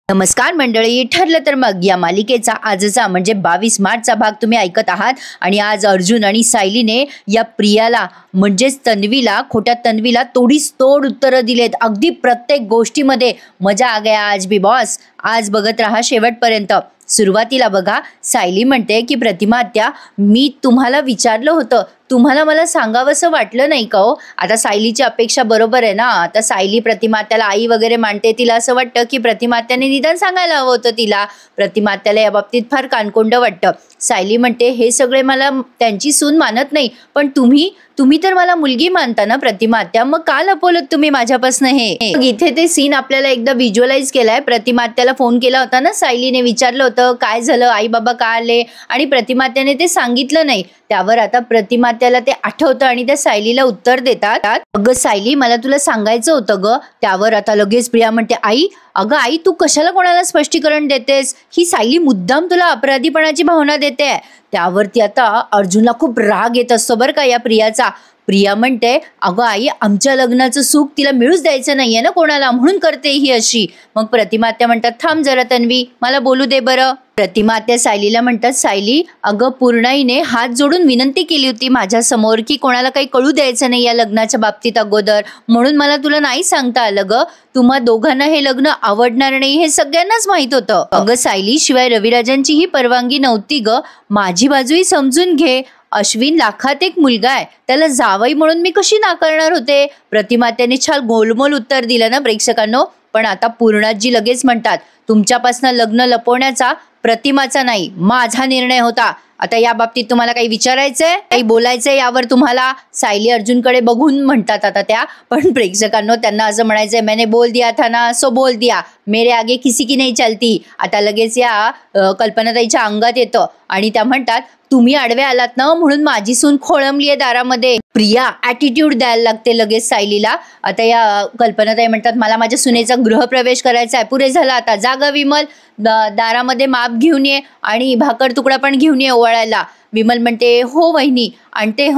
नमस्कार मंडळी, ठरलं तर मग या मालिकेचा आजचा म्हणजे 22 मार्चचा भाग तुम्ही ऐकत आहात। आणि आज अर्जुन आणि सायलीने या प्रियाला म्हणजेच तन्वीला, खोट्या तन्वीला तोडीस तोड उत्तरं दिलेत। अगदी प्रत्येक गोष्टीमध्ये मजा आ गया आज भी बॉस। आज बघत रहा शेवटपर्यंत। सुरुवातीला बघा, सायली म्हणते की प्रतिमा आत्या, मी तुम्हाला विचारलं होतं, तुम्हाला मला सांगावंसं वाटलं नाही का हो? आता सायलीची अपेक्षा बरोबर आहे ना। आता सायली प्रतिमा आत्याला आई वगैरे मानते, तिला असं वाटतं की प्रतिमा आत्याने निदान सांगायला हवं होतं तिला। प्रतिमा आत्याला या बाबतीत फार कानकोंड वाटतं। सायली म्हणते, हे सगळे मला त्यांची सून मानत नाही, पण तुम्ही तर मला मुलगी मानता ना प्रतिमा आत्या, मग का लपवलं तुम्ही माझ्यापासून हे? इथे ते सीन आपल्याला एकदा व्हिज्युअलाइज केलाय। प्रतिमा आत्याला फोन केला होता ना सायलीने, विचारलं होतं काय झालं, आई बाबा का आले, आणि प्रतिमा आत्याने ते सांगितलं नाही। त्यावर आता प्रतिमा आत्याला ते आठवतं आणि त्या सायलीला उत्तर देतात, अगं सायली, मला तुला सांगायचं होतं ग। त्यावर आता लगेच प्रिया म्हणते, आई, अगं आई, तू कशाला कोणाला स्पष्टीकरण देतेस? ही सायली मुद्दाम तुला अपराधीपणाची भावना देते। त्यावरती आता अर्जुनला खूप राग येत असतो बरं का या प्रियाचा। प्रिया म्हणते, अगं आई, आमच्या लग्नाचं सुख तिला मिळूच द्यायचं नाहीये ना कोणाला, म्हणून करते ही अशी। मग प्रतिमा आत्या म्हणतात, थांब जरा तन्वी, मला बोलू दे बरं। प्रतिमा आत्या सायलीला म्हणतात, सायली, अगं पूर्णाईने हात जोडून विनंती केली होती माझ्या समोर की कोणाला काही कळू द्यायचं नाही या लग्नाच्या बाबतीत अगोदर, म्हणून मला तुला नाही सांगता आलं ग। तुम्हा दोघांना हे लग्न आवडणार नाही हे सगळ्यांनाच माहित होतं। अगं सायली, शिवाय रविराजांची ही परवानगी नव्हती ग, माझी बाजूही समजून घे। अश्विन लाखात एक मुलगा आहे, त्याला जावई म्हणून मी कशी नाकारणार होते? प्रतिमा आत्याने छान गोलमोल उत्तर दिलं ना प्रेक्षकांनो। पण आता पूर्णाजी लगेच म्हणतात, तुमच्यापासून लग्न लपवण्याचा प्रतिमाचा नाही, माझा निर्णय होता। आता या बाबतीत तुम्हाला काही विचारायचंय, काही बोलायचंय यावर तुम्हाला? सायली अर्जुनकडे बघून म्हणतात आता त्या, पण प्रेक्षकांनो त्यांना असं म्हणायचंय, मैंने बोल दिया था ना, सो बोल दिया, मेरे आगे किसी की नाही चलती। आता लगेच या कल्पनाताईच्या अंगात येतं आणि त्या म्हणतात, तुम्ही आडवे आलात ना म्हणून माझी सून खोळंबली आहे दारामध्ये। प्रिया ॲटिट्यूड द्यायला लागते लगेच सायलीला। आता या कल्पनाताई म्हणतात, मला माझ्या सुनेचा गृहप्रवेश करायचा आहे, पुरे झाला आता, जागा विमल, दारामध्ये माप घेऊन ये आणि भाकर तुकडा पण घेऊन ये ओवाळायला। विमल म्हणते, हो वहिनी आणते।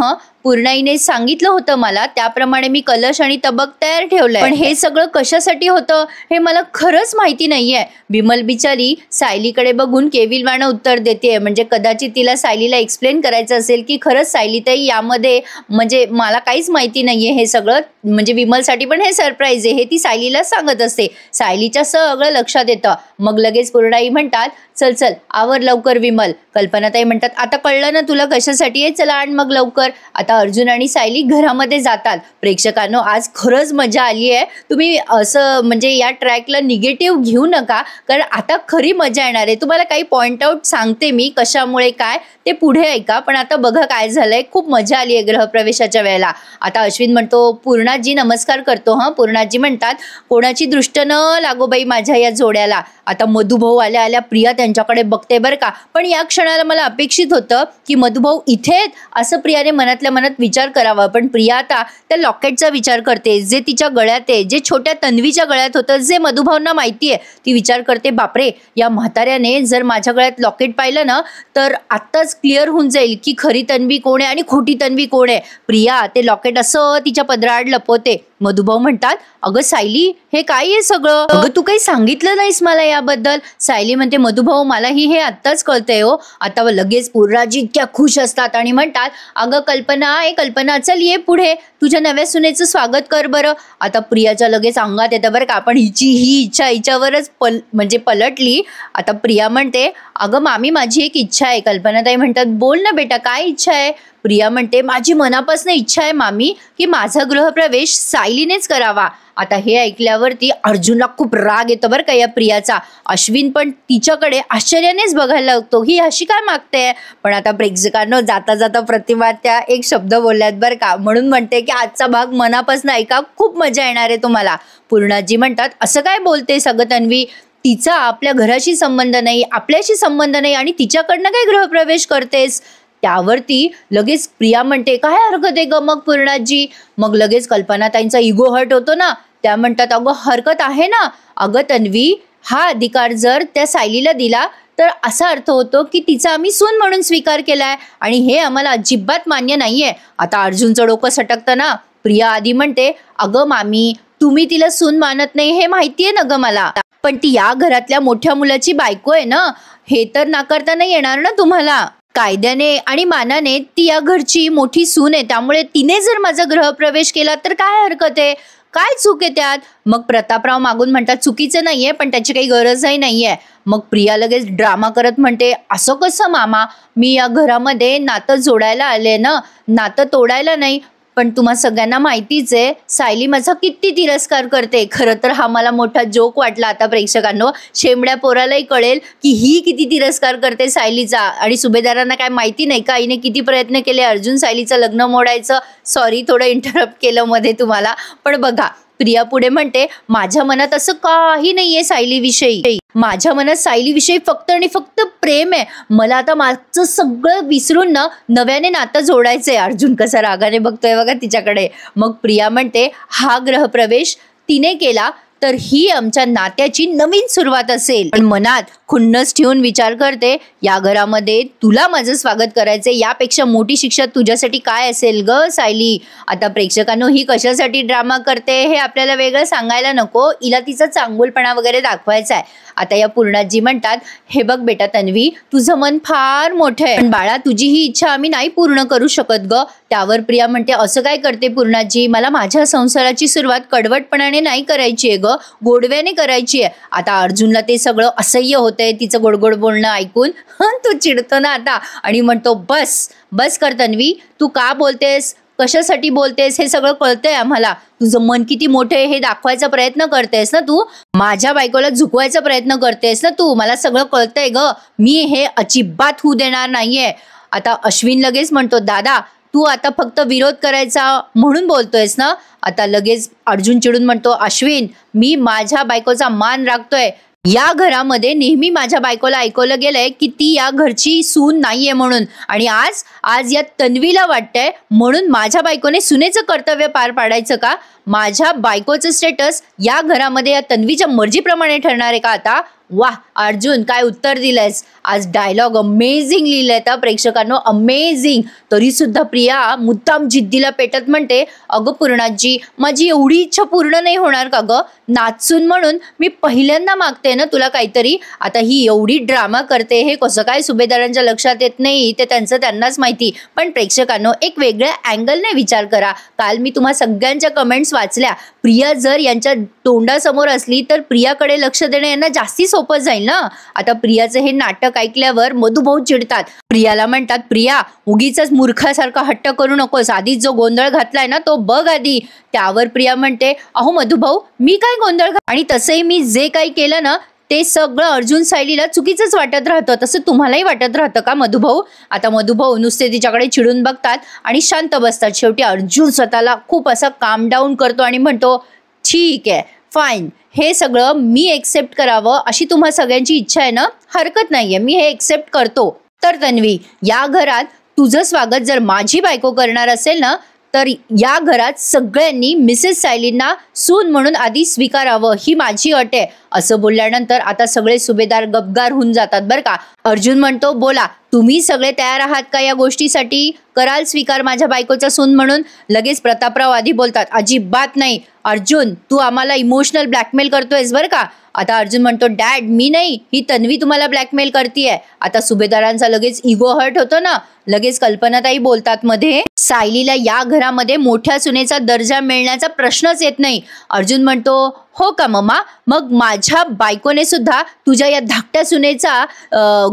पूर्णाईने सांगितलं होतं मला, त्याप्रमाणे मी कलश आणि तबक तयार ठेवलंय, पण हे सगळं कशासाठी होतं हे मला खरंच माहिती नाहीये। विमल बिचारी सायलीकडे बघून केविलवाणं उत्तर देते, म्हणजे कदाचित तिला सायलीला एक्सप्लेन करायचं असेल की खरंच सायलीताई यामध्ये म्हणजे मला काहीच माहिती नाहीये हे सगळं, म्हणजे विमलसाठी पण हे सरप्राईज आहे, हे ती सायलीला सांगत असते। सायलीच्या सगळं लक्षात येतं। मग लगेच पूर्णाई म्हणतात, चल चल आवर लवकर विमल। कल्पनाताई म्हणतात, आता कळलं ना तुला कशासाठी आहे, चला आण मग लवकर। आता अर्जुन आणि सायली घरामध्ये जातात। प्रेक्षकांनो, आज खरंच मजा आली आहे। तुम्ही असं म्हणजे या ट्रॅकला निगेटिव्ह घेऊ नका, कारण आता खरी मजा येणार आहे। तुम्हाला काही पॉइंट आउट सांगते मी कशामुळे काय, ते पुढे ऐका, पण आता बघा काय झालंय, खूप मजा आली आहे गृहप्रवेशाच्या वेळेला। आता अश्विन म्हणतो, पूर्णाजी नमस्कार करतो। पूर्णाजी म्हणतात, कोणाची दृष्ट न लागो बाई माझ्या या जोड्याला। आता मधुभाऊ आल्या आल्या प्रिया त्यांच्याकडे बघते बरं का, पण या क्षणाला मला अपेक्षित होतं की मधुभाऊ इथे असं प्रियाने मनातल्या मनात विचार करावा, पण प्रिया आता त्या लॉकेटचा विचार करते जे तिच्या गळ्यात आहे, जे छोट्या तन्वीच्या गळ्यात होतं, जे मधुभाऊंना माहिती आहे। ती विचार करते, बापरे, या म्हाताऱ्याने जर माझ्या गळ्यात लॉकेट पाहिलं ना तर आत्ताच क्लिअर होऊन जाईल की खरी तन्वी कोण आहे आणि खोटी तन्वी कोण आहे। प्रिया ते लॉकेट असं तिच्या पदराआड लपवते। मधुभाऊ म्हणतात, अगं सायली, हे काय आहे सगळं? अगं तू काही सांगितलं नाहीस मला याबद्दल। सायली म्हणते, मधुभाऊ मलाही हे आत्ताच कळतंय हो। आता लगेच पूर्णाजी इतक्या खुश असतात आणि म्हणतात, अगं कल्पना, चल ये पुढे, तुझ्या नव्या सुनेचं स्वागत कर बरं। आता प्रियाच्या लगेच अंगात येतं बरं का, आपण हिची ही इच्छा हिच्यावरच म्हणजे पलटली। आता प्रिया म्हणते, अगं मामी, माझी एक इच्छा आहे। कल्पनाताई म्हणतात, बोल ना बेटा, काय इच्छा आहे? प्रिया म्हणते, माझी मनापासून इच्छा आहे मामी की माझा गृहप्रवेश सायलीनेच करावा। आता हे ऐकल्यावरती अर्जुनला खूप राग येतो बरं का या प्रियाचा। अश्विन पण तिच्याकडे आश्चर्यानेच बघायला लागतो, ही अशी काय मागते? पण आता प्रेक्षकांनो, जाता जाता प्रतिमा त्या एक शब्द बोलल्यात बरं का, म्हणून म्हणते की आजचा भाग मनापासून ऐका, खूप मजा येणार आहे तुम्हाला। पूर्णाजी म्हणतात, असं काय बोलते सगळं तन्वी, तिचा आपल्या घराशी संबंध नाही, आपल्याशी संबंध नाही, आणि तिच्याकडनं काय गृहप्रवेश करतेस? त्यावरती लगेच प्रिया म्हणते, काय हरकत आहे ग मग पूर्णाजी? मग लगेच कल्पनाताईंचा इगो हर्ट होतो ना, त्या म्हणतात, अगं हरकत आहे ना। अगं तन्वी, हा अधिकार जर त्या सायलीला दिला तर असा अर्थ होतो की तिचा आम्ही सून म्हणून स्वीकार केलाय, आणि हे आम्हाला अजिबात मान्य नाहीये। आता अर्जुनचं डोकं सटकतं ना। प्रिया आधी म्हणते, अगं मामी, तुम्ही तिला सून मानत नाही हे माहितीये ना ग मला, पण ती या घरातल्या मोठ्या मुलाची बायको आहे ना, हे तर नाकारता नाही येणार ना तुम्हाला. कायद्याने आणि मानाने ती या घरची मोठी सून आहे, त्यामुळे तिने जर माझा गृहप्रवेश केला तर काय हरकत आहे, काय चूक आहे त्यात. मग प्रतापराव मागून म्हणतात चुकीचं नाहीये, पण त्याची काही गरजही नाहीये. मग प्रिया लगेच ड्रामा करत म्हणते, असं कसं मामा, मी या घरामध्ये नातं जोडायला आले ना, नातं तोडायला नाही. पण तुम्हा सगळ्यांना माहितीच आहे सायली माझा किती तिरस्कार करते. खरं तर हा मला मोठा जोक वाटला आता प्रेक्षकांनो. शेमड्या पोरालाही कळेल की ही किती तिरस्कार करते सायलीचा. आणि सुभेदारांना काय माहिती नाही का हिने किती प्रयत्न केले अर्जुन सायलीचं लग्न मोडायचं. सॉरी थोडं इंटरप्ट केलं मध्ये तुम्हाला, पण बघा प्रिया पुढे म्हणते, माझ्या मनात असं काही नाहीये सायलीविषयी. माझ्या मनात सायलीविषयी फक्त आणि फक्त प्रेम आहे. मला आता मागचं सगळं विसरून ना नव्याने नातं जोडायचंय. अर्जुन कसा रागाने बघतोय बघा तिच्याकडे. मग प्रिया म्हणते, हा ग्रहप्रवेश तिने केला तर ही आमच्या नात्याची नवीन सुरुवात असेल. पण मनात खुन्नस ठेवून विचार करते, या घरामध्ये तुला माझं स्वागत करायचंय, यापेक्षा मोठी शिक्षा तुझ्यासाठी काय असेल ग सायली. आता प्रेक्षकांनो ही कशासाठी ड्रामा करते हे आपल्याला वेगळं सांगायला नको, हिला तिचा चांगुलपणा वगैरे दाखवायचा आहे. आता या पूर्णाजी म्हणतात, हे बघ बेटा तन्वी, तुझं मन फार मोठं आहे, पण बाळा तुझी ही इच्छा आम्ही नाही पूर्ण करू शकत ग. त्यावर प्रिया म्हणते, असं काय करते पूर्णाजी, मला माझ्या संसाराची सुरुवात कडवटपणाने नाही करायची आहे ग, गोडव्याने करायची आहे. आता अर्जुनला ते सगळं असह्य होतंय तिचं गोडगोड बोलणं ऐकून. तो चिडतो ना आता आणि म्हणतो, बस बस कर तन्वी, तू का बोलतेस, कशासाठी बोलतेस हे सगळं कळतंय आम्हाला. तुझं मन किती मोठं आहे हे दाखवायचा प्रयत्न करतेस ना तू, माझ्या बायकोला झुकवायचा प्रयत्न करतेस ना तू, मला सगळं कळतंय ग, मी हे अजिबात होऊ देणार नाहीये. आता अश्विन लगेच म्हणतो, दादा तू आता फक्त विरोध करायचा म्हणून बोलतोयस ना. आता लगेच अर्जुन चिडून म्हणतो, अश्विन मी माझ्या बायकोचा मान राखतोय. या घरामध्ये नेहमी माझ्या बायकोला ऐकवलं गेलंय की ती या घरची सून नाहीये म्हणून, आणि आज या तन्वीला वाटतंय म्हणून माझ्या बायकोने सुनेचं कर्तव्य पार पाडायचं का. माझ्या बायकोचं स्टेटस या घरामध्ये या तन्वीच्या मर्जीप्रमाणे ठरणार आहे का आता. वाह अर्जुन काय उत्तर दिलंयस. आज डायलॉग अमेझिंग लिहिलंय तर प्रेक्षकांनो, अमेझिंग. तरी सुद्धा प्रिया मुद्दाम जिद्दीला पेटत म्हणते, अगं पूर्णाजी माझी एवढी इच्छा पूर्ण नाही होणार का ग, नाचून म्हणून मी पहिल्यांदा मागते ना तुला काहीतरी. आता ही एवढी ड्रामा करते हे कसं काय सुभेदारांच्या लक्षात येत नाही ते त्यांनाच माहिती. पण प्रेक्षकांनो एक वेगळ्या अँगलने विचार करा. काल मी तुम्हा सगळ्यांच्या कमेंट्स वाचल्या. प्रिया जर यांच्या तोंडासमोर असली तर प्रियाकडे लक्ष देणं यांना जास्ती सोपं जाईल ना. आता प्रियाचं हे नाटक ऐकल्यावर मधुभाऊ चिडतात. प्रियाला म्हणतात, प्रिया उगीच मूर्खासारखा हट्ट करू नकोस, आधीच जो गोंधळ घातलाय ना तो बघ आधी. त्यावर प्रिया म्हणते, अहो मधुभाऊ मी काय गोंधळ आणि तसंही मी जे काही केलं ना ते सगळं अर्जुन सायलीला चुकीचंच वाटत राहतं, तसं तुम्हालाही वाटत राहतं का मधुभाऊ. आता मधुभाऊ नुसते तिच्याकडे चिडून बघतात आणि शांत बसतात. शेवटी अर्जुन स्वतःला खूप असा काम डाऊन करतो आणि म्हणतो, ठीक आहे फाईन, हे सगळं मी एक्सेप्ट करावं अशी तुम्हा सगळ्यांची इच्छा आहे ना, हरकत नाहीये, मी हे एक्सेप्ट करतो. तर तन्वी या घरात तुझं स्वागत जर माझी बायको करणार असेल ना तर या घरात सगळ्यांनी मिसेस सायलींना सून म्हणून आधी स्वीकारावं, ही माझी अट आहे. असं बोलल्यानंतर आता सगळे सुभेदार गपगार होऊन जातात बरं का. अर्जुन म्हणतो, बोला तुम्ही सगळे तयार आहात का या गोष्टीसाठी, कराल स्वीकार माझ्या बायकोचा सून म्हणून. लगेच प्रतापराव आधी बोलतात, अजिबात नाही अर्जुन, तू आम्हाला इमोशनल ब्लॅकमेल करतोयस बरं का. आता अर्जुन म्हणतो, डॅड मी नाही, ही तन्वी तुम्हाला ब्लॅकमेल करतीये. आता सुभेदारांचा लगेच इगो हर्ट होतो ना. लगेच कल्पनाताई बोलतात मध्ये, सायलीला या घरामध्ये मोठ्या सुनेचा दर्जा मिळण्याचा प्रश्नच येत नाही. अर्जुन म्हणतो, हो का मम्मा, मग माझ्या बायकोने सुद्धा तुझ्या या धाकट्या सुनेचा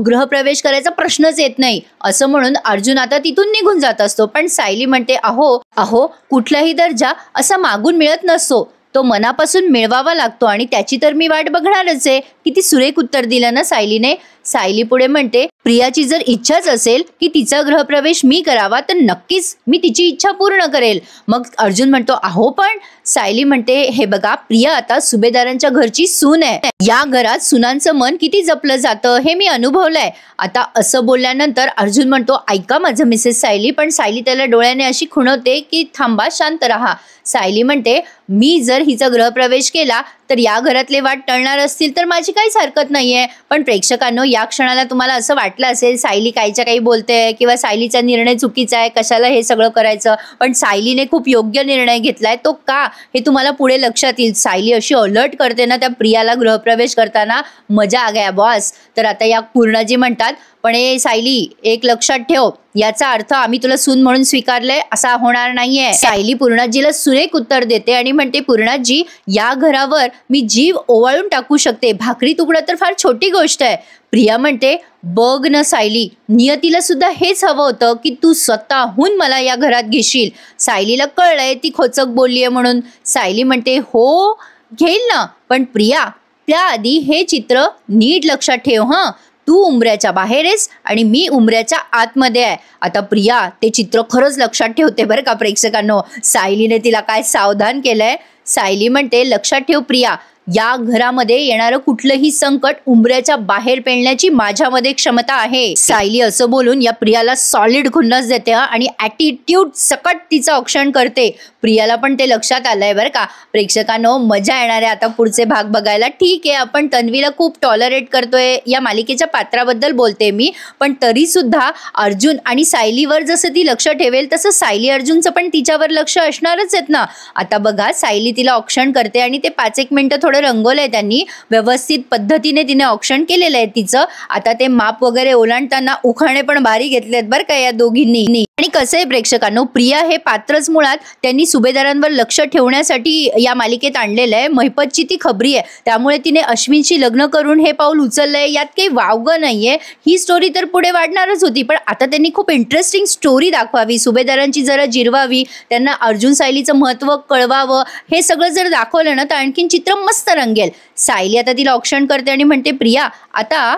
गृहप्रवेश करायचा प्रश्नच येत नाही. असं म्हणून अर्जुन आता तिथून निघून जात असतो. पण सायली म्हणते, अहो कुठलाही दर्जा असा मागून मिळत नसतो, तो मनापासून मिळवावा लागतो आणि त्याची तर मी वाट बघणारच आहे. किती सुरेख उत्तर दिलं ना सायलीने. सायली पुढे म्हणते, प्रियाची जर इच्छाच असेल की तिचा गृहप्रवेश मी करावा तर नक्कीच मी तिची इच्छा पूर्ण करेल. मग अर्जुन म्हणतो, अहो पण. सायली म्हणते, हे बघा प्रिया आता सुभेदारांच्या घरची सून आहे. या घरात सुनांचं मन किती जपलं जातं हे मी अनुभवलंय. आता असं बोलल्यानंतर अर्जुन म्हणतो, ऐका माझं मिसेस सायली. पण सायली त्याला डोळ्याने अशी खुणवते की थांबा, शांत राहा. सायली म्हणते, मी जर हिचा गृहप्रवेश केला तर या घरातले वाद टळणार असतील तर माझी काहीच हरकत नाहीये. पण प्रेक्षकांनो, या क्षणाला तुम्हाला असं वाटलं असेल सायली कायच्या काही बोलते किंवा सायलीचा निर्णय चुकीचा आहे, कशाला हे सगळं करायचं. पण सायलीने खूप योग्य निर्णय घेतलाय. तो का हे तुम्हाला पुढे लक्षात येईल. सायली अशी अलर्ट करते ना त्या प्रियाला गृहप्रवेश करताना, मजा आ गया बॉस. तर आता या पूर्णाजी म्हणतात, पण ए सायली, एक लक्षात ठेव, याचा अर्थ आम्ही तुला सून म्हणून स्वीकारलंय असा होणार नाहीये. सायली पूर्णाजीला सुरेख उत्तर देते आणि म्हणते, पूर्णाजी, या घरावर मी जीव ओवाळून टाकू शकते, भाकरी तुकडा तर फार छोटी गोष्ट आहे. प्रिया म्हणते, बघ ना सायली, नियतीला सुद्धा हेच हवं होतं की तू स्वतःहून मला या घरात घेशील. सायलीला कळलंय ती खोचक बोललीये म्हणून. सायली म्हणते, हो घेईल ना, पण प्रिया त्याआधी हे चित्र नीट लक्षात ठेव हं. तू उंबऱ्याच्या बाहेर आहेस आणि मी उंबऱ्याच्या आतमध्ये आहे. आता प्रिया ते चित्र खरंच लक्षात ठेवते बरं का प्रेक्षकांनो. सायलीने तिला काय सावधान केलंय. सायली म्हणते, लक्षात ठेव प्रिया, या घरामध्ये येणारं कुठलंही संकट उंबऱ्याच्या बाहेर पेलण्याची माझ्यामध्ये क्षमता आहे. सायली असं बोलून या प्रियाला सॉलिड खुन्नस देते आणि ॲटिट्यूड सकट तिचं औक्षण करते. प्रियाला पण ते लक्षात आलंय बरं का. प्रेक्षकांनो, मजा येणार आहे आता पुढचे भाग बघायला. ठीक आहे, आपण तन्वीला खूप टॉलरेट करतोय, या मालिकेच्या पात्राबद्दल बोलते मी, पण तरी सुद्धा अर्जुन आणि सायलीवर जसं ती लक्ष ठेवेल तसं सायली अर्जुनचं पण तिच्यावर लक्ष असणारच आहेत ना. आता बघा, सायली तिला औक्षण करते आणि ते 5-1 मिनिटं थोडं रंगवलंय त्यांनी, व्यवस्थित पद्धतीने तिने औक्षण केलेलं आहे तिचं. आता ते माप वगैरे ओलांडताना उखाणे पण भारी घेतलेत बरं का या दोघींनी. आणि कसं आहे प्रेक्षकांनो, प्रिया हे पात्रच मुळात त्यांनी सुभेदारांवर लक्ष ठेवण्यासाठी या मालिकेत आणलेलं आहे. महिपतची ती खबरी आहे, त्यामुळे तिने अश्विनशी लग्न करून हे पाऊल उचललंय. यात काही वावगं नाहीये. ही स्टोरी तर पुढे वाढणारच होती, पण आता त्यांनी खूप इंटरेस्टिंग स्टोरी दाखवावी, सुभेदारांची जरा जिरवावी, त्यांना अर्जुन सायलीचं महत्त्व कळवावं. हे सगळं जर दाखवलं ना तर आणखीन चित्र मस्त रंगेल. सायली आता तिला औक्षण करते आणि म्हणते, प्रिया आता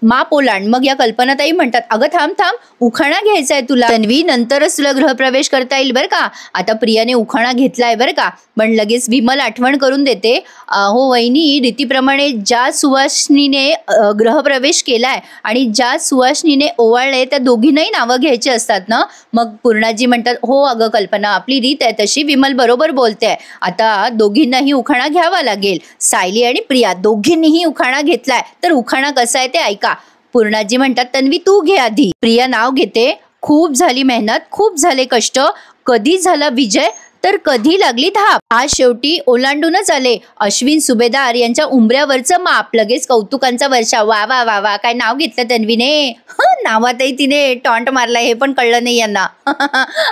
माप ओलांड. मग या कल्पनाताई म्हणतात, अगं थांब थांब, उखाणा घ्यायचा आहे तुला. तन्वी, नंतरच तुला गृहप्रवेश करता येईल बरं का. आता प्रियाने उखाणा घेतलाय बरं का, पण लगेच विमल आठवण करून देते, हो वहिनी, रीतीप्रमाणे ज्या सुवासिनीने गृहप्रवेश केलाय आणि ज्या सुवासिनीने ओवाळले त्या दोघींनाही नावं घ्यायची असतात ना. मग पूर्णाजी म्हणतात, हो अगं कल्पना, आपली रीत आहे तशी. विमल बरोबर बोलते. आता दोघींनाही उखाणा घ्यावा लागेल. सायली आणि प्रिया दोघींनीही उखाणा घेतलाय. तर उखाणा कसा आहे ते ऐका. पूर्णाजी म्हणतात, तन्वी तू घे आधी. प्रिया नाव घेते, खूप झाली मेहनत, खूप झाले कष्ट, कधी झाला विजय तर कधी लागली धाप. आज शेवटी ओलांडूनच आले अश्विन सुभेदार यांच्या उंबऱ्यावरचं माप. लगेच कौतुकांचा वर्षा. वा वा वा वा, काय नाव घेतलं तन्वीने. नावातही तिने टॉन्ट मारला, हे पण कळलं नाही यांना.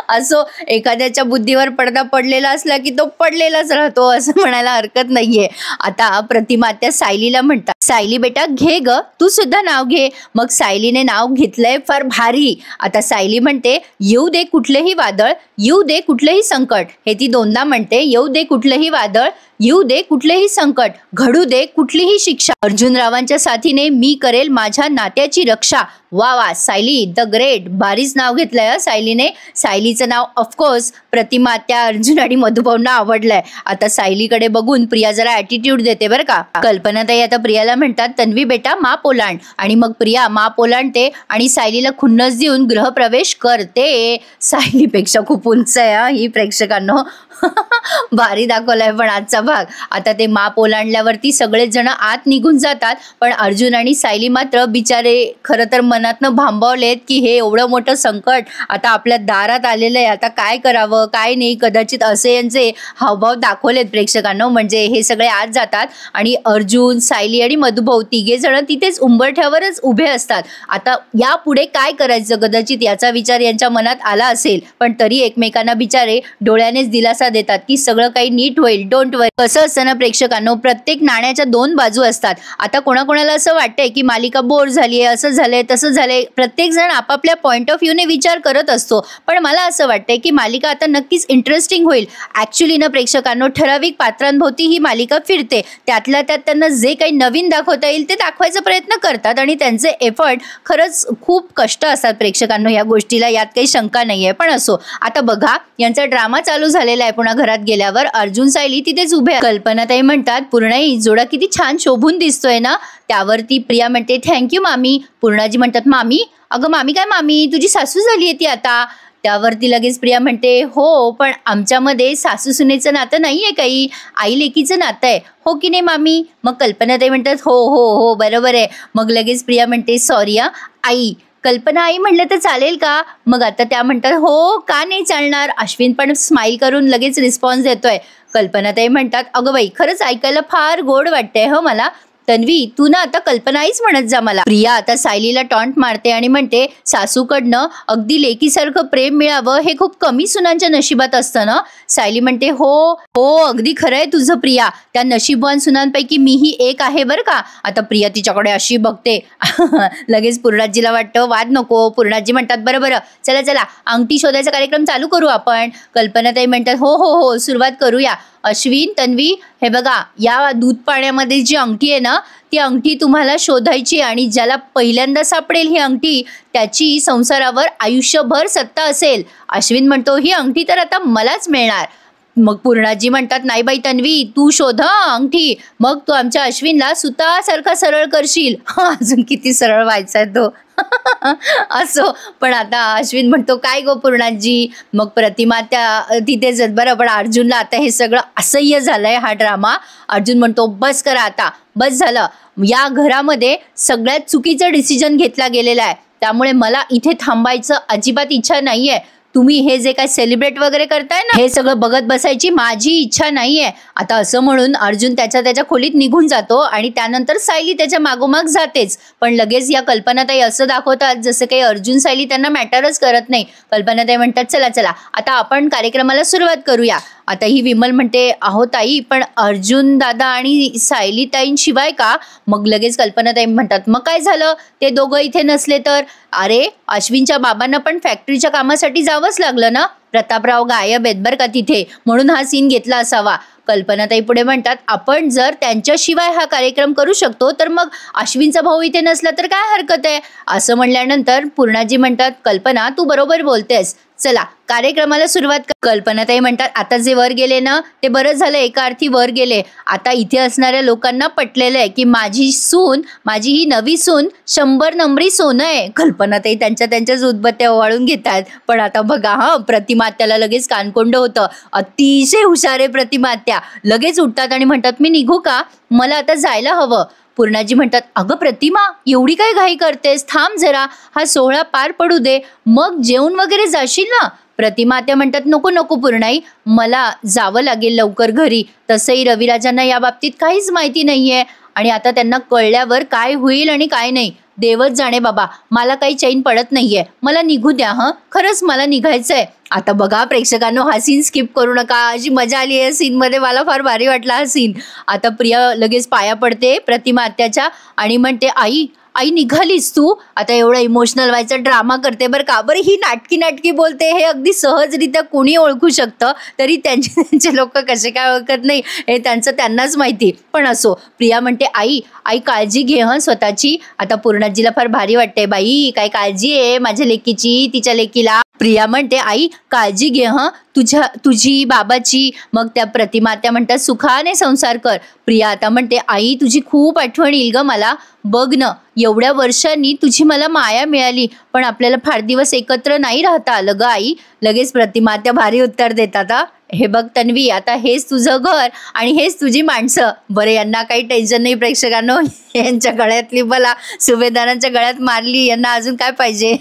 असो, एखाद्याच्या बुद्धीवर पडदा पडलेला असला की तो पडलेलाच राहतो असं म्हणायला हरकत नाहीये. आता प्रतिमा त्या सायलीला म्हणतात, सायली बेटा घे ग, तू सुद्धा नाव घे. मग सायलीने नाव घेतलंय फार भारी. आता सायली म्हणते, येऊ दे कुठलेही वादळ, येऊ दे कुठलेही संकट. हे ती दोनदा म्हणते, येऊ दे कुठलेही वादळ, येऊ दे कुठलेही संकट, घडू दे कुठलीही शिक्षा, अर्जुनरावांच्या साथीने मी करेल माझ्या नात्याची रक्षा. वा वा, सायली द ग्रेट. भारीच नाव घेतलंय सायलीने. सायलीचं नाव ऑफकोर्स प्रतिमा त्या अर्जुन आणि मधुभाऊंना आवडलंय. आता सायलीकडे बघून प्रिया जरा ॲटिट्यूड देते बरं का. कल्पनाताई आता प्रियाला म्हणतात, तन्वी बेटा माप ओलांड. आणि मग प्रिया माप ओलांडते आणि सायलीला खुन्नस देऊन गृहप्रवेश करते. सायलीपेक्षा खूप उंच आहे ही प्रेक्षकांनो. भारी दाखवलाय पण आजचा भाग. आता ते माप ओलांडल्यावरती सगळेच जण आत निघून जातात, पण अर्जुन आणि सायली मात्र बिचारे खरं तर मनातनं भांबावलेत की हे एवढं मोठं संकट आता आपल्या दारात आलेलं आहे, आता काय करावं काय नाही. कदाचित असे यांचे हावभाव दाखवलेत प्रेक्षकांनो. म्हणजे हे सगळे आत जातात आणि अर्जुन, सायली आणि मधुभाऊ तिघे जण तिथेच उंबरठ्यावरच उभे असतात. आता यापुढे काय करायचं कदाचित याचा विचार यांच्या मनात आला असेल, पण तरी एकमेकांना बिचारे डोळ्यानेच दिलासा देतात की सगळं काही नीट होईल, डोंट वरी. कसं असतं ना प्रेक्षकांनो, प्रत्येक नाण्याच्या दोन बाजू असतात. आता कोणाकोणाला असं वाटतंय की मालिका बोर झालीये, असं झालंय तसं झालंय. प्रत्येक जण आपापल्या पॉइंट ऑफ व्ह्यूने विचार करत असतो, पण मला असं वाटतंय की मालिका आता नक्कीच इंटरेस्टिंग होईल. ऍक्च्युली ना प्रेक्षकांनो, ठराविक पात्रांभोवती ही मालिका फिरते. त्यातल्या त्यात त्यांना जे काही नवीन दाखवता येईल ते दाखवायचा प्रयत्न करतात आणि त्यांचे एफर्ट खरंच खूप कष्ट असतात प्रेक्षकांनो या गोष्टीला, यात काही शंका नाहीये. पण असो, आता बघा यांचा ड्रामा चालू झालेला आहे. पुन्हा घरात गेल्यावर अर्जुन सायली तिथेच उभे. कल्पनाताई म्हणतात, पूर्णाई जोडा किती छान शोभून दिसतोय ना. त्यावरती प्रिया म्हणते, थँक्यू मामी. पूर्णाजी म्हणतात, मामी? अगं मामी काय मामी, तुझी सासू झाली आहे ती आता. त्यावरती लगेच प्रिया म्हणते, हो पण आमच्यामध्ये सासू सुनेचं नातं नाहीये काही, आई लेकीचं नातं आहे, हो की नाही मामी? मग कल्पनाताई म्हणतात, हो हो हो बरोबर आहे. मग लगेच प्रिया म्हणते, सॉरी आई. कल्पना आई म्हटलं तर चालेल का? मग आता त्या म्हणतात, हो का नाही चालणार. अश्विन पण स्माईल करून लगेच रिस्पॉन्स देतोय. कल्पनाताई म्हणतात, अगं बाई खरंच ऐकायला फार गोड वाटतंय हो मला. तन्वी तू ना आता कल्पनाईच म्हणत जा मला. प्रिया आता सायलीला टॉन्ट मारते आणि म्हणते, सासूकडनं अगदी लेकीसारखं प्रेम मिळावं हे खूप कमी सुनांच्या नशिबात असतं ना. सायली म्हणते, हो हो अगदी खरंय तुझं प्रिया, त्या नशीबवान सुनांपैकी मीही एक आहे बरं का. आता प्रिया तिच्याकडे अशी बघते. लगेच पूर्णाजीला वाटतं वाद नको. पूर्णाजी म्हणतात, बरं बरं चला चला अंगठी शोधायचा कार्यक्रम चालू करू आपण. कल्पनाताई म्हणतात, हो हो हो सुरुवात करूया. अश्विन तन्वी हे बघा, या दूध पाण्यामध्ये जी अंगठी आहे ना ती अंगठी तुम्हाला शोधायची आणि ज्याला पहिल्यांदा सापडेल ही अंगठी त्याची संसारावर आयुष्यभर सत्ता असेल. अश्विन म्हणतो, ही अंगठी तर आता मलाच मिळणार. मग पूर्णाजी म्हणतात, नाही बाई तन्वी तू शोध अंगठी, मग तू आमच्या अश्विनला सुतासारखा सरळ करशील. अजून किती सरळ व्हायचा तो. असो पण आता अश्विन म्हणतो, काय गो पूर्णाजी. मग प्रतिमा त्या तिथेच बरं, पण अर्जुनला आता हे सगळं असह्य झालंय हा ड्रामा. अर्जुन म्हणतो, बस करा आता, बस झालं. या घरामध्ये सगळ्यात चुकीचं डिसिजन घेतला गेलेला आहे, त्यामुळे मला इथे थांबायचं अजिबात इच्छा नाहीये. तुम्ही हे जे काय सेलिब्रेट वगैरे करताय ना हे सगळं बघत बसायची माझी इच्छा नाहीये. आता असं म्हणून अर्जुन त्याच्या खोलीत निघून जातो आणि त्यानंतर सायली त्याच्या मागोमाग जातेच. पण लगेच या कल्पनाताई असं दाखवतात जसं काही अर्जुन सायली त्यांना मॅटरच करत नाही. कल्पनाताई म्हणतात, चला चला आता आपण कार्यक्रमाला सुरुवात करूया. आता ही विमल म्हणते, अहो ताई पण अर्जुन दादा आणि सायली ताईंशिवाय का? मग लगेच कल्पनाताई म्हणतात, मग काय झालं, ते दोघं इथे नसले तर? अरे अश्विनच्या बाबांना पण फॅक्टरीच्या कामासाठी जावंच लागलं ना, प्रतापराव गायब आहेत बरं का तिथे, म्हणून हा सीन घेतला असावा. कल्पनाताई पुढे म्हणतात, आपण जर त्यांच्याशिवाय हा कार्यक्रम करू शकतो तर मग अश्विनचा भाऊ इथे नसला तर काय हरकत आहे. असं म्हणल्यानंतर पूर्णाजी म्हणतात, कल्पना तू बरोबर बोलतेस, चला कार्यक्रमाला सुरुवात कर. कल्पनाताई म्हणतात, आता जे वर गेले ना ते बरं झालं, एका अर्थी वर गेले. आता इथे असणाऱ्या लोकांना पटलेलं आहे की माझी सून, माझी ही नवी सून 100 नंबरी सोनं आहे. कल्पनाताई त्यांच्याच उदबत्त्या ओवाळून घेतात. पण आता बघा प्रतिमात्याला लगेच कानकोंड होतं. अतिशय हुशार आहे प्रतिमात्या. लगेच उठतात आणि म्हणतात, मी निघू का, मला आता जायला हवं. पूर्णाजी म्हणतात, अगं प्रतिमा एवढी काय घाई करतेस, थांब जरा, हा सोहळा पार पडू दे, मग जेवून वगैरे जाशील ना. प्रतिमा त्या म्हणतात, नको नको पूर्णाई, मला जावं लागेल लवकर घरी. तसंही रविराजांना या बाबतीत काहीच माहिती नाहीये आणि आता त्यांना कळल्यावर काय होईल आणि काय नाही देवच जाणे बाबा. मला काही चैन पडत नाहीये, मला निघू द्या. खरंच मला निघायचंय. आता बघा प्रेक्षकांनो, हा सीन स्किप करू नका, अशी मजा आली आहे सीनमध्ये, मला फार भारी वाटला हा सीन. आता प्रिया लगेच पाया पडते प्रतिमा आत्याच्या आणि म्हणते, आई आई निघालीस तू, आता एवढं इमोशनल व्हायचा ड्रामा करते बरं का. बरं ही नाटकी बोलते हे अगदी सहजरित्या कोणी ओळखू शकतं, तरी त्यांचे लोक कसे काय ओळखत नाही हे त्यांनाच माहिती. पण असो, प्रिया म्हणते, आई काळजी घे स्वतःची. आता पूर्णाजीला फार भारी वाटते, बाई काय काळजी आहे माझ्या लेकीची, तिच्या लेकीला. प्रिया म्हणते, आई काळजी घे तुझी बाबाची. मग त्या प्रतिमा त्या म्हणतात, सुखाने संसार कर. प्रिया आता म्हणते, आई तुझी खूप आठवण येईल ग मला. बघ न एवढ्या वर्षांनी तुझी मला माया मिळाली, पण आपल्याला फार दिवस एकत्र नाही राहता आलं ग आई. लगेच प्रतिमा त्या भारी उत्तर देतात, हे बघ तन्वी, आता हेच तुझं घर आणि हेच तुझी माणसं. बरं यांना काही टेन्शन नाही प्रेक्षकांनो, यांच्या गळ्यातली मला सुभेदारांच्या गळ्यात मारली, यांना अजून काय पाहिजे.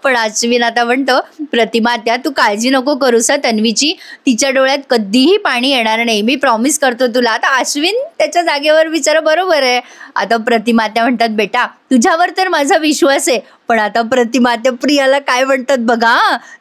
पण अश्विन आता म्हणतो, प्रतिमा त्या तू काळजी नको करूस तन्वीची, तिच्या डोळ्यात कधीही पाणी येणार नाही, मी प्रॉमिस करतो तुला. आता अश्विन त्याच्या जागेवर विचार, बरोबर आहे. आता प्रतिमा त्या म्हणतात, बेटा तुझ्यावर तर माझा विश्वास आहे. पण आता प्रतिमा त्या प्रियाला काय म्हणतात बघा,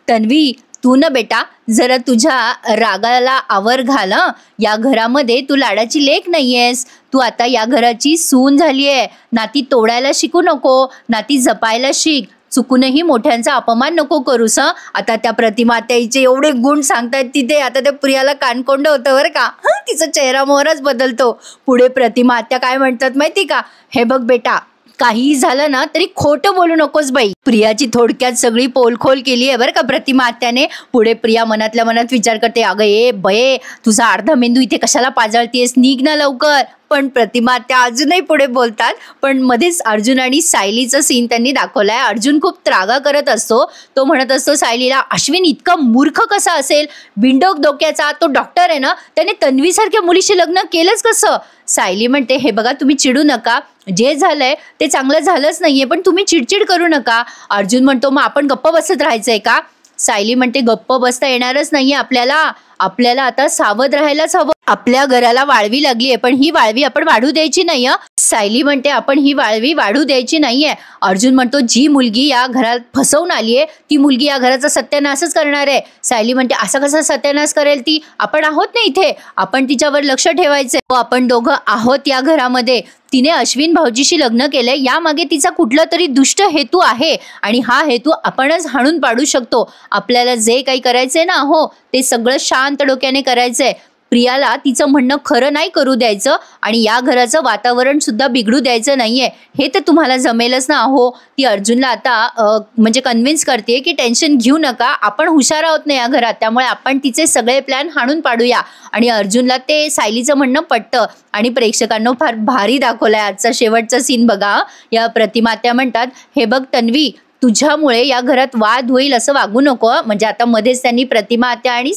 तन्वी तू ना बेटा जरा तुझ्या रागाला आवर घाल. या घरामध्ये तू लाडाची लेक नाहीयेस, तू आता या घराची सून झालीये. नाती तोडायला शिकू नको, नाती जपायला शिक. चुकूनही मोठ्यांचा अपमान नको करूस. आता त्या प्रतिमा त्याचे एवढे गुण सांगतायत तिथे, आता त्या प्रियाला कानकोंड होतं बरं का. तिचा चेहरा मोहराच बदलतो. पुढे प्रतिमा आत्या काय म्हणतात माहिती का, हे बघ बेटा काही झालं ना तरी खोटं बोलू नकोस बाई. प्रियाची थोडक्यात सगळी पोलखोल केली आहे बरं का प्रतिमा आत्याने. पुढे प्रिया मनातल्या मनात विचार करते, अगं ए बये, तुझा अर्धा मेंदू इथे कशाला पाजळतीयस, निघ ना लवकर. पण प्रतिमा त्या अजूनही पुढे बोलतात. पण मध्येच अर्जुन आणि सायलीचं सीन त्यांनी दाखवलाय. अर्जुन खूप त्रागा करत असतो. तो म्हणत असतो सायलीला, अश्विन इतका मूर्ख कसा असेल, बिंडोक डोक्याचा, तो डॉक्टर आहे ना, त्याने तन्वीसारख्या मुलीशी लग्न केलंच कसं. सायली म्हणते, हे बघा तुम्ही चिडू नका, जे झालंय ते चांगलं झालंच नाहीये, पण तुम्ही चिडचिड करू नका. अर्जुन म्हणतो, मग आपण गप्प बसत राहायचंय का. सायली म्हणते, गप्प बसता येणारच नाहीये आपल्याला आता सावध राहायलाच हवं. आपल्या घराला वाळवी लागलीये, पण ही वाळवी आपण वाढू द्यायची नाही. सायली म्हणते, आपण ही वाळवी वाढू द्यायची नाहीये. अर्जुन म्हणतो, जी मुलगी या घरात फसवून आलीये ती मुलगी या घराचा सत्यानाशच करणार आहे. सायली म्हणते, असा कसा सत्यानाश करेल ती, आपण आहोत ना इथे, आपण तिच्यावर लक्ष ठेवायचंय. आपण दोघं आहोत या घरामध्ये. तिने अश्विन भाऊजीशी लग्न केलंय, यामागे तिचा कुठला तरी दुष्ट हेतू आहे आणि हा हेतू आपणच हाणून पाडू शकतो. आपल्याला जे काही करायचंय ना, हो ते सगळं शांत डोक्याने करायचंय. प्रियाला तिचं म्हणणं खरं नाही करू द्यायचं आणि या घराचं वातावरण सुद्धा बिघडू द्यायचं नाहीये. हे तर तुम्हाला जमेलच ना. हो ती अर्जुनला आता म्हणजे कन्व्हिन्स करते की टेन्शन घेऊ नका, आपण हुशार आहोत ना या घरात, त्यामुळे आपण तिचे सगळे प्लॅन हाणून पाडूया. आणि अर्जुनला ते सायलीचं म्हणणं पटतं आणि प्रेक्षकांना फार भारी दाखवलाय आजचा शेवटचा सीन बघा. या प्रतिमा त्या म्हणतात, हे बघ तन्वी, तुझ्यामुळे या घरात वाद होईल असं वागू नको. म्हणजे आता मध्येच त्यांनी प्रतिमा आत्या आणि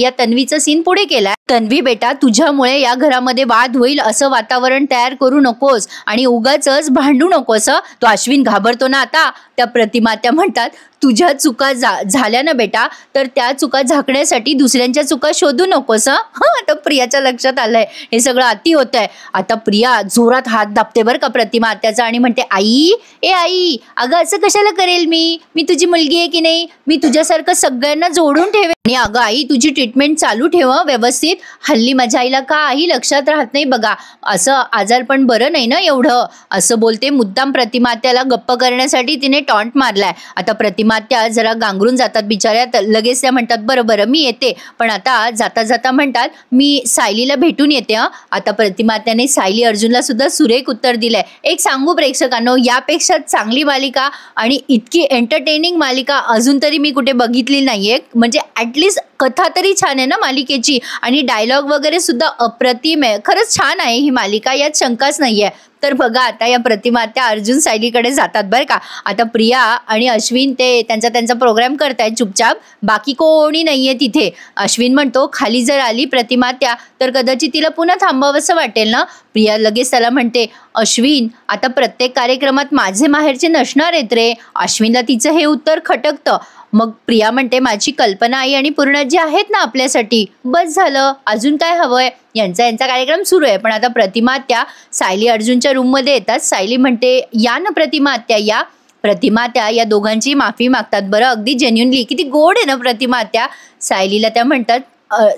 या तन्वीचं सीन पुढे केलाय. तन्वी बेटा, तुझ्यामुळे या घरामध्ये वाद होईल असं वातावरण तयार करू नकोस आणि उगाचच भांडू नकोस. तो अश्विन घाबरतो ना आता. त्या प्रतिमा त्या म्हणतात, तुझ्या चुका झाल्या ना बेटा, तर त्या चुका झाकण्यासाठी दुसऱ्यांच्या चुका शोधू नकोस. आता प्रियाच्या लक्षात आलंय हे सगळं अति होतंय. आता प्रिया जोरात हात दाबते बरं का प्रतिमा आत्याचा आणि म्हणते, आई, अगं असं कशाला करेल मी तुझी मुलगी आहे की नाही, मी तुझ्यासारखं सगळ्यांना जोडून ठेवेन. आणि अगं आई, तुझी ट्रीटमेंट चालू ठेव व्यवस्थित. हल्ली माझ्या आईला काही लक्षात राहत नाही बघा, असं आजार पण बरं नाही ना एवढं, असं बोलते. मुद्दाम प्रतिमा आत्याला गप्प करण्यासाठी तिने टॉन्ट मारलाय. आता प्रतिमा आत्या जरा गांगरून जातात बिचाऱ्या. लगेच त्या म्हणतात, बरं मी येते, पण आता जाता जाता म्हणतात, मी सायलीला भेटून येते. आता प्रतिमा आत्याने सायली अर्जुनला सुद्धा सुरेख उत्तर दिलंय. एक सांगू प्रेक्षकांनो, यापेक्षा चांगली मालिका आणि इतकी एंटरटेनिंग मालिका अजून तरी मी कुठे बघितली नाहीये. म्हणजे ॲटलिस्ट कथा तरी छान आहे ना मालिकेची आणि डायलॉग वगैरे सुद्धा अप्रतिम आहे. खरंच छान आहे ही मालिका, यात शंकाच नाहीये. तर बघा आता या प्रतिमा त्या अर्जुन सायलीकडे जातात बरं का. आता प्रिया आणि अश्विन ते त्यांचा प्रोग्राम करतायत चुपचाप, बाकी कोणी नाहीये तिथे. अश्विन म्हणतो, खाली जर आली प्रतिमा त्या तर कदाचित तिला पुन्हा थांबावंसं वाटेल ना. प्रिया लगेच त्याला म्हणते, अश्विन आता प्रत्येक कार्यक्रमात माझे माहेरचे नसणार आहेत रे. अश्विनला तिचं हे उत्तर खटकतं. मग प्रिया म्हणते, माझी कल्पना आई आणि पूर्णाजी आहेत ना आपल्यासाठी, बस झालं, अजून काय हवंय. यांचा कार्यक्रम सुरू आहे. पण आता प्रतिमा आत्या सायली अर्जुनच्या रूममध्ये येतात. सायली म्हणते, या ना प्रतिमा आत्या या. प्रतिमा आत्या या दोघांची माफी मागतात बरं, अगदी जेन्युनली. किती गोड आहे ना प्रतिमा आत्या. सायलीला त्या म्हणतात,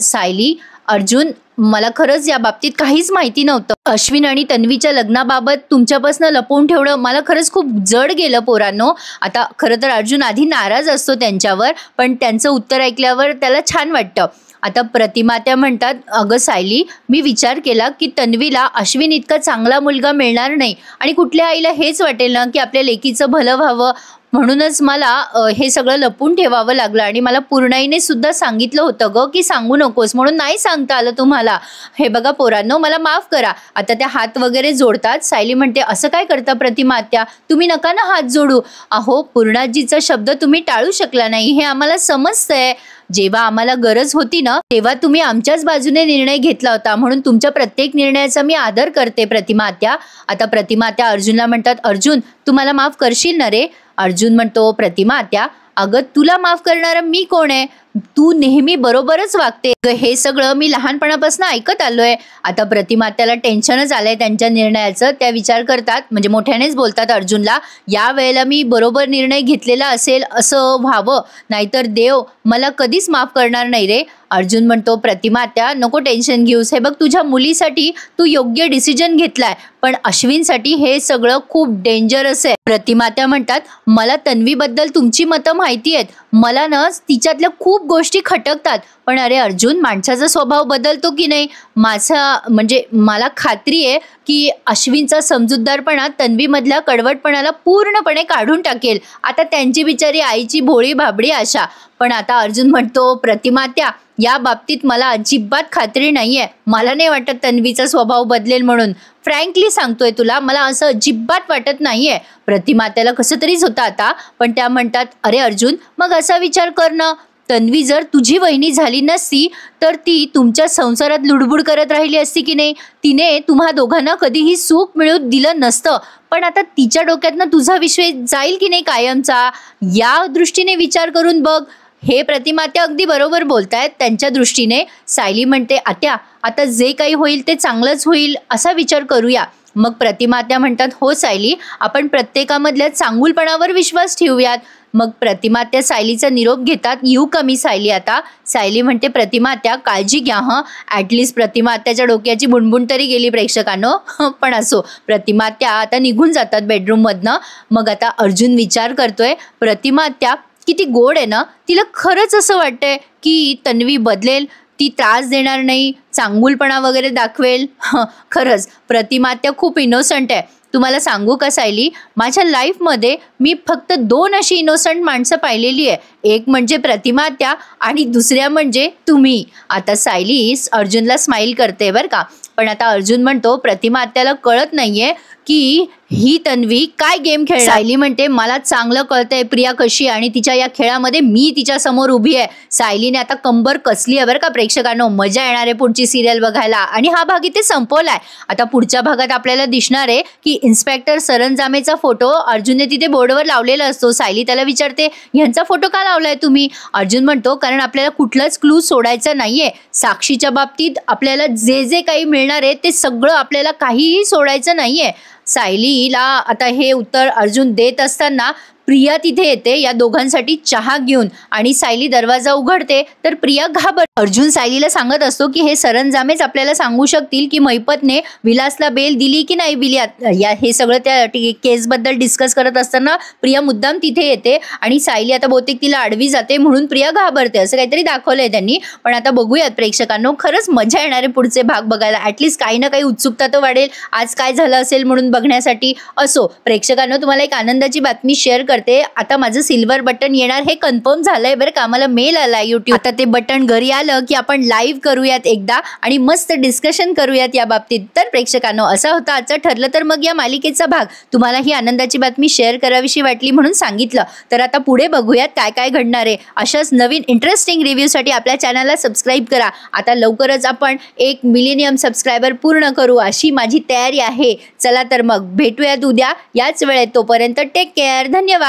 सायली, अर्जुन, मला खरंच या बाबतीत काहीच माहिती नव्हतं. अश्विन आणि तन्वीच्या लग्नाबाबत तुमच्यापासून लपवून ठेवणं मला खरंच खूप जड गेलं पोरांनो. आता खरं तर अर्जुन आधी नाराज असतो त्यांच्यावर, पण त्यांचं उत्तर ऐकल्यावर त्याला छान वाटतं. आता प्रतिमा त्या म्हणतात, अगं सायली, मी विचार केला की तन्वीला अश्विन इतका चांगला मुलगा मिळणार नाही आणि कुठल्या आईला हेच वाटेल ना की आपल्या लेकीचं भलं व्हावं, म्हणूनच मला हे सगळं लपून ठेवावं लागलं. आणि मला पूर्णाईने सुद्धा सांगितलं होतं ग की सांगू नकोस, म्हणून नाही सांगता आलं तुम्हाला. हे बघा पोरांनो, मला माफ करा. आता त्या हात वगैरे जोडतात. सायली म्हणते, असं काय करता प्रतिमा आत्या, तुम्ही नका ना हात जोडू. अहो, पूर्णाजीचा शब्द तुम्ही टाळू शकला नाही हे आम्हाला समजतंय. जेव्हा आम्हाला गरज होती ना तेव्हा तुम्ही आमच्याच बाजूने निर्णय घेतला होता, म्हणून तुमच्या प्रत्येक निर्णयाचा मी आदर करते प्रतिमा आत्या. आता प्रतिमा आत्या अर्जुनला म्हणतात, अर्जुन तू मला माफ करशील ना रे. अर्जुन म्हणतो, प्रतिमा आत्या, अगं तुला माफ करणारा मी कोण आहे, तू नेहमी बरोबरच वागते. हे सगळं मी लहानपणापासून ऐकत आलोय. आता प्रतिमा त्याला टेन्शनच आलंय त्यांच्या निर्णयाचं. त्या विचार करतात, म्हणजे मोठ्यानेच बोलतात अर्जुनला, या वेळेला मी बरोबर निर्णय घेतलेला असेल असं व्हावं, नाहीतर देव मला कधीच माफ करणार नाही रे. अर्जुन म्हणतो, प्रतिमा त्या नको टेन्शन घेऊस, हे बघ तुझ्या मुलीसाठी तू योग्य डिसिजन घेतलाय, पण अश्विनसाठी हे सगळं खूप डेंजरस आहे. प्रतिमा त्या म्हणतात, मला तन्वीबद्दल तुमची मतं माहिती आहेत, मला ना तिच्यातल्या खूप गोष्टी खटकतात. पण अरे अर्जुन, माणसाचा स्वभाव बदलतो की नाही? माझा म्हणजे मला खात्री आहे की अश्विनचा समजूतदारपणा तन्वीमधल्या कडवटपणाला पूर्णपणे काढून टाकेल. आता त्यांची बिचारी आईची भोळी भाबडी आशा. पण आता अर्जुन म्हणतो, प्रतिमात्या, या बाबतीत मला अजिबात खात्री नाहीये. मला नाही वाटत तन्वीचा स्वभाव बदलेल म्हणून. फ्रँकली सांगतोय तुला, मला असं अजिबात वाटत नाहीये. प्रतिमात्याला कसं तरीच होतं आता, पण त्या म्हणतात, अरे अर्जुन, मग असा विचार कर ना, तन्वी जर तुझी वहिनी झाली नसती तर ती तुमच्या संसारात लुडबुड करत राहिली असती की नाही? तिने तुम्हा दोघांना कधीही सुख मिळू दिलं नसतं. पण आता तिच्या डोक्यातनं तुझा विश्वास जाईल की नाही कायमचा? या दृष्टीने विचार करून बघ. हे प्रतिमात्या अगदी बरोबर बोलतायत त्यांच्या दृष्टीने. सायली म्हणते, आत्या, आता जे काही होईल ते चांगलंच होईल असा विचार करूया. मग प्रतिमात्या म्हणतात, हो सायली, आपण प्रत्येकामधल्या चांगुलपणावर विश्वास ठेवूयात. मग प्रतिमात्या सायलीचा निरोप घेतात. येऊ कमी सायली आता. सायली म्हणते, प्रतिमात्या, काळजी घ्या हं. ॲटलिस्ट प्रतिमात्याच्या डोक्याची बुणबुण तरी गेली प्रेक्षकांनो. पण असो, प्रतिमात्या आता निघून जातात बेडरूममधनं. मग आता अर्जुन विचार करतोय, प्रतिमात्या किती गोड आहे ना. तिला खरंच असं वाटतंय की तन्वी बदलेल, ती त्रास देणार नाही, चांगुलपणा वगैरे दाखवेल. खरंच प्रतिमात्या खूप इनोसंट आहे. तुम्हाला सांगू का सायली, माझ्या लाईफमध्ये मी फक्त 2 अशी इनोसंट माणसं पाहिलेली आहे. एक म्हणजे प्रतिमात्या आणि दुसऱ्या म्हणजे तुम्ही. आता सायली अर्जुनला स्माईल करते बरं का. पण आता अर्जुन म्हणतो, प्रतिमात्याला कळत नाहीये की ही तन्वी काय गेम खेळ. सायली म्हणते, मला चांगलं कळतंय प्रिया कशी, आणि तिच्या या खेळामध्ये मी तिच्या समोर उभी आहे. सायलीने आता कंबर कसली आहे बरं का प्रेक्षकांनो. मजा येणार आहे पुढची सिरियल बघायला. आणि हा भाग इथे संपवलाय. आता पुढच्या भागात आपल्याला दिसणार आहे की इन्स्पेक्टर सरंजामेचा फोटो अर्जुनने तिथे बोर्डवर लावलेला असतो. सायली त्याला विचारते, ह्यांचा फोटो का लावलाय तुम्ही? अर्जुन म्हणतो, कारण आपल्याला कुठलाच क्लू सोडायचा नाहीये. साक्षीच्या बाबतीत आपल्याला जे जे काही मिळणार आहे ते सगळं आपल्याला काहीही सोडायचं नाहीये. सायलीला आता हे उत्तर अर्जुन देत असताना प्रिया तिथे येते या दोघांसाठी चहा घेऊन, आणि सायली दरवाजा उघडते तर प्रिया घाबरते. अर्जुन सायलीला सांगत असतो की हे सरंजामेच आपल्याला सांगू शकतील की महिपतने विलासला बेल दिली की नाही दिली. या हे सगळं त्या केसबद्दल डिस्कस करत असताना प्रिया मुद्दाम तिथे येते आणि सायली आता बहुतेक तिला आडवी जाते म्हणून प्रिया घाबरते, असं काहीतरी दाखवलंय त्यांनी. पण आता बघूयात प्रेक्षकांनो, खरंच मजा येणार आहे पुढचे भाग बघायला. ॲटलिस्ट काही ना काही उत्सुकता तर वाढेल आज काय झालं असेल म्हणून बघण्यासाठी. असो प्रेक्षकांनो, तुम्हाला एक आनंदाची बातमी शेअर करते. आता माझं सिल्वर बटन येणार हे कन्फर्म झालंय बरं का. मला मेल आलाय YouTube. आता ते बटन घरी आलं की आपण लाईव्ह करूयात एकदा आणि मस्त डिस्कशन करूयात या बाबतीत. तर प्रेक्षकांनो, असा होता आजचा ठरलं तर मग या मालिकेचा भाग. तुम्हाला ही आनंदाची बातमी शेअर करावीशी वाटली म्हणून सांगितलं. तर आता पुढे बघूयात काय काय घडणार आहे. अशाच नवीन इंटरेस्टिंग रिव्ह्यूसाठी आपल्या चॅनलला सबस्क्राईब करा. आता लवकरच आपण 1 मिलियन सबस्क्रायबर पूर्ण करू अशी माझी तयारी आहे. चला तर मग भेटूयात उद्या याच वेळेत. तोपर्यंत टेक केअर. धन्यवाद.